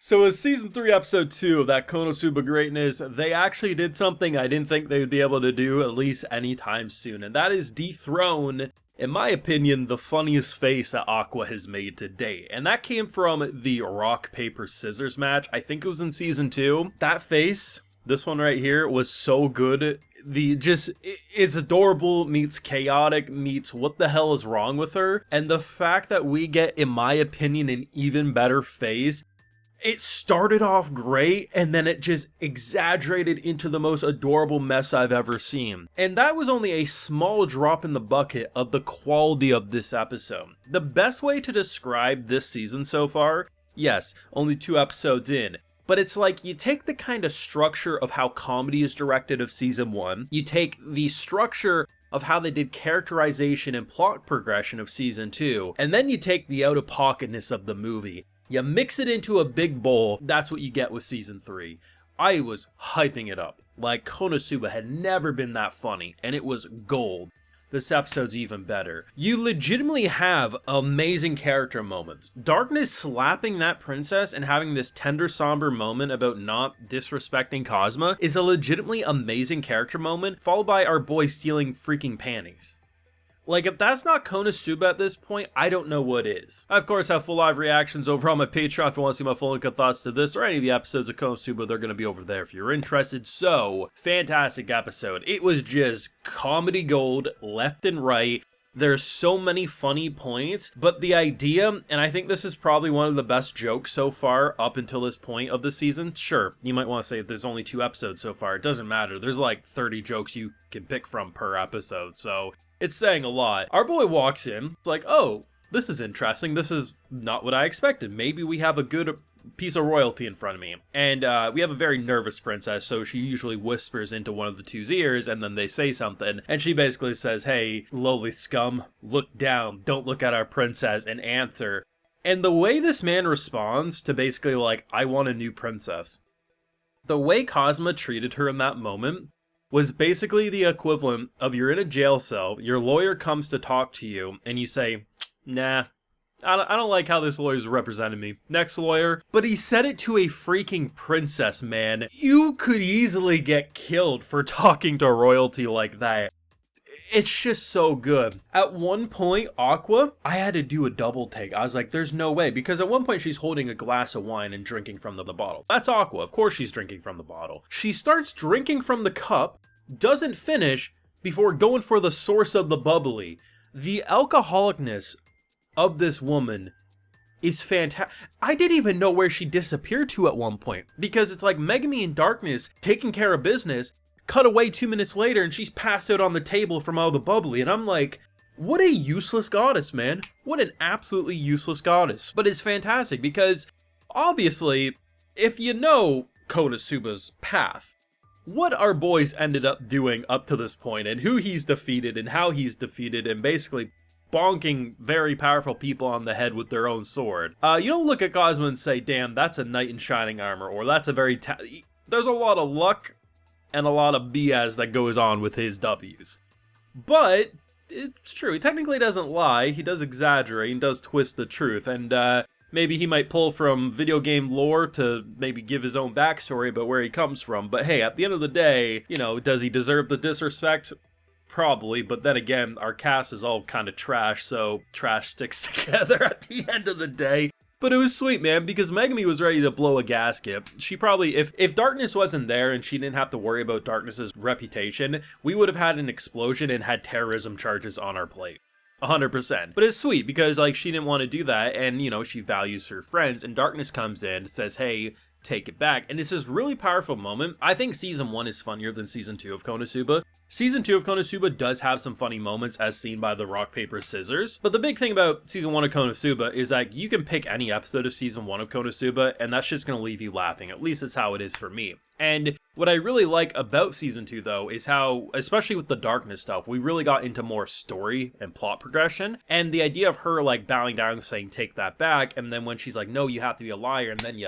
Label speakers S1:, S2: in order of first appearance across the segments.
S1: So as season 3 episode 2 of that KonoSuba greatness, they actually did something I didn't think they would be able to do at least anytime soon, and that is dethrone, in my opinion, the funniest face that Aqua has made to date. And that came from the rock, paper, scissors match. I think it was in season 2. That face, this one right here, was so good. It's adorable meets chaotic meets what the hell is wrong with her. And the fact that we get, in my opinion, an even better face. It started off great, and then it just exaggerated into the most adorable mess I've ever seen. And that was only a small drop in the bucket of the quality of this episode. The best way to describe this season so far, yes, only 2 episodes in, but it's like you take the kind of structure of how comedy is directed of season 1, you take the structure of how they did characterization and plot progression of season 2, and then you take the out-of-pocketness of the movie. You mix it into a big bowl, that's what you get with season 3. I was hyping it up. Like, KonoSuba had never been that funny, and it was gold. This episode's even better. You legitimately have amazing character moments. Darkness slapping that princess and having this tender, somber moment about not disrespecting Cosma is a legitimately amazing character moment, followed by our boy stealing freaking panties. Like, if that's not KonoSuba at this point, I don't know what is. I, of course, have full live reactions over on my Patreon if you want to see my full length thoughts to this or any of the episodes of KonoSuba. They're going to be over there if you're interested. So, fantastic episode. It was just comedy gold left and right. There's so many funny points, but the idea, and I think this is probably one of the best jokes so far up until this point of the season. Sure, you might want to say there's only 2 episodes so far. It doesn't matter. There's like 30 jokes you can pick from per episode, so it's saying a lot. Our boy walks in, it's like, oh, this is interesting. This is not what I expected. Maybe we have a good piece of royalty in front of me. And we have a very nervous princess, so she usually whispers into one of the two's ears, and then they say something. And she basically says, hey, lowly scum, look down. Don't look at our princess and answer. And the way this man responds to basically like, I want a new princess. The way Cosma treated her in that moment was basically the equivalent of you're in a jail cell, your lawyer comes to talk to you, and you say, nah, I don't like how this lawyer's representing me. Next lawyer. But he said it to a freaking princess, man. You could easily get killed for talking to royalty like that. It's just so good. At one point, Aqua, I had to do a double take. I was like, there's no way. Because at one point, she's holding a glass of wine and drinking from the bottle. That's Aqua. Of course she's drinking from the bottle. She starts drinking from the cup, doesn't finish, before going for the source of the bubbly. The alcoholicness of this woman is fantastic. I didn't even know where she disappeared to at one point. Because it's like Megami in darkness, taking care of business, cut away 2 minutes later and she's passed out on the table from all the bubbly, and I'm like, what a useless goddess, man. What an absolutely useless goddess. But it's fantastic because, obviously, if you know KonoSuba's path, what our boys ended up doing up to this point, and who he's defeated and how he's defeated, and basically bonking very powerful people on the head with their own sword. You don't look at Cosmo and say, damn, that's a knight in shining armor, or that's a very there's a lot of luck and a lot of BS that goes on with his W's. But it's true, he technically doesn't lie, he does exaggerate and does twist the truth, and maybe he might pull from video game lore to maybe give his own backstory about where he comes from. But hey, at the end of the day, you know, does he deserve the disrespect? Probably, but then again, our cast is all kind of trash, so trash sticks together at the end of the day. But it was sweet, man, because Megami was ready to blow a gasket. She probably, if Darkness wasn't there and she didn't have to worry about Darkness's reputation, we would have had an explosion and had terrorism charges on our plate. 100%. But it's sweet because, like, she didn't want to do that, and, you know, she values her friends, and Darkness comes in and says, hey, take it back. And it's this really powerful moment. I think season 1 is funnier than season 2 of KonoSuba. Season 2 of KonoSuba does have some funny moments as seen by the rock, paper, scissors. But the big thing about season 1 of KonoSuba is that you can pick any episode of season 1 of KonoSuba and that's just going to leave you laughing. At least that's how it is for me. And what I really like about season 2 though is how, especially with the darkness stuff, we really got into more story and plot progression. And the idea of her like bowing down and saying, take that back. And then when she's like, no, you have to be a liar. And then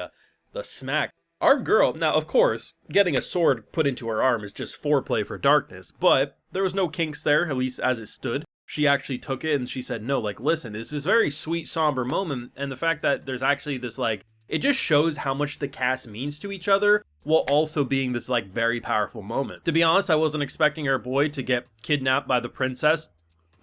S1: the smack. Our girl, now of course, getting a sword put into her arm is just foreplay for Darkness, but there was no kinks there, at least as it stood. She actually took it and she said, no, like, listen, this is a very sweet, somber moment, and the fact that there's actually this, like, it just shows how much the cast means to each other, while also being this like very powerful moment. To be honest, I wasn't expecting our boy to get kidnapped by the princess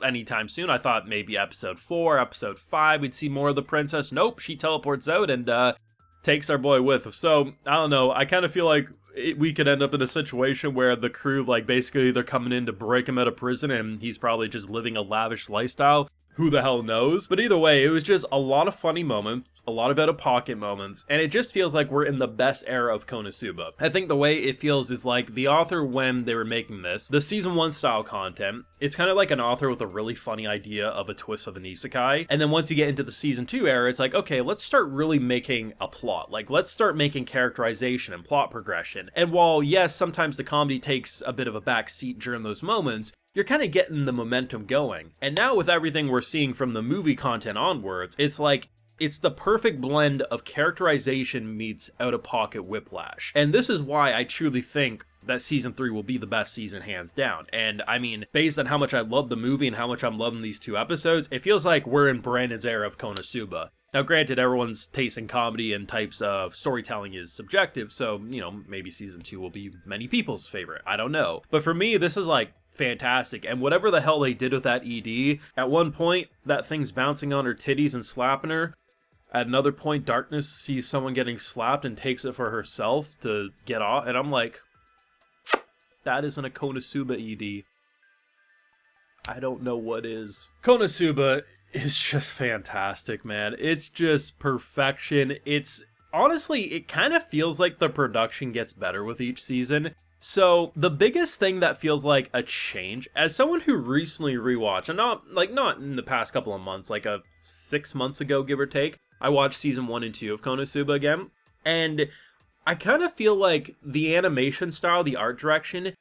S1: anytime soon. I thought maybe episode 4, episode 5, we'd see more of the princess. Nope, she teleports out and takes our boy with her. So, I don't know, I kind of feel like we could end up in a situation where the crew, like, basically they're coming in to break him out of prison and he's probably just living a lavish lifestyle. Who the hell knows? But either way, it was just a lot of funny moments, a lot of out-of-pocket moments, and it just feels like we're in the best era of KonoSuba. I think the way it feels is like the author, when they were making this, the season 1 style content, is kind of like an author with a really funny idea of a twist of an isekai, and then once you get into the season 2 era, it's like, okay, let's start really making a plot. Like, let's start making characterization and plot progression. And while, yes, sometimes the comedy takes a bit of a back seat during those moments, you're kind of getting the momentum going. And now with everything we're seeing from the movie content onwards, it's like, it's the perfect blend of characterization meets out-of-pocket whiplash. And this is why I truly think that season 3 will be the best season hands down. And I mean, based on how much I love the movie and how much I'm loving these 2 episodes, it feels like we're in Brandon's era of KonoSuba. Now granted, everyone's taste in comedy and types of storytelling is subjective, so, you know, maybe season 2 will be many people's favorite, I don't know. But for me, this is like fantastic, and whatever the hell they did with that ED, at one point, that thing's bouncing on her titties and slapping her. At another point, Darkness sees someone getting slapped and takes it for herself to get off, and I'm like, that isn't a KonoSuba ED. I don't know what is. KonoSuba is just fantastic, man. It's just perfection. It's honestly, it kind of feels like the production gets better with each season. So the biggest thing that feels like a change, as someone who recently rewatched, and not in the past couple of months, like 6 months ago, give or take, I watched season 1 and 2 of KonoSuba again, and I kind of feel like the animation style, the art direction,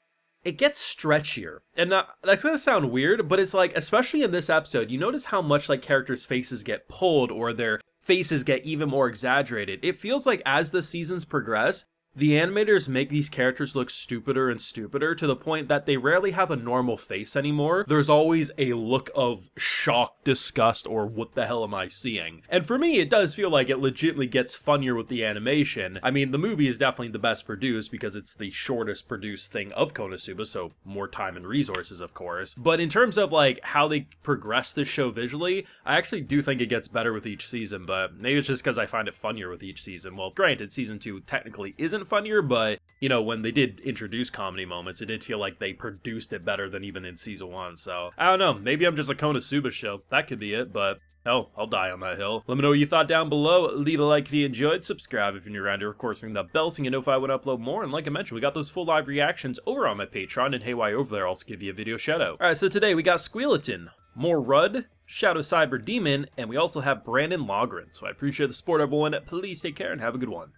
S1: it gets stretchier. And that's gonna sound weird, but it's like, especially in this episode, you notice how much like characters' faces get pulled or their faces get even more exaggerated. It feels like as the seasons progress, the animators make these characters look stupider and stupider to the point that they rarely have a normal face anymore. There's always a look of shock, disgust, or what the hell am I seeing? And for me, it does feel like it legitimately gets funnier with the animation. I mean, the movie is definitely the best produced because it's the shortest produced thing of KonoSuba, so more time and resources, of course. But in terms of like how they progress this show visually, I actually do think it gets better with each season, but maybe it's just because I find it funnier with each season. Well, granted, season 2 technically isn't funnier, but you know, when they did introduce comedy moments, it did feel like they produced it better than even in season 1. So I don't know, maybe I'm just a KonoSuba show. That could be it, but hell, I'll die on that hill. Let me know what you thought down below. Leave a like if you enjoyed, subscribe if you're new around here, of course ring that bell so you know if I would upload more, and like I mentioned, we got those full live reactions over on my Patreon, and hey, while you're over there, I'll also give you a video shout out. Alright, so today we got Squealatin, more Rudd, Shadow Cyber Demon, and we also have Brandon Logren. So I appreciate the support, everyone. Please take care and have a good one.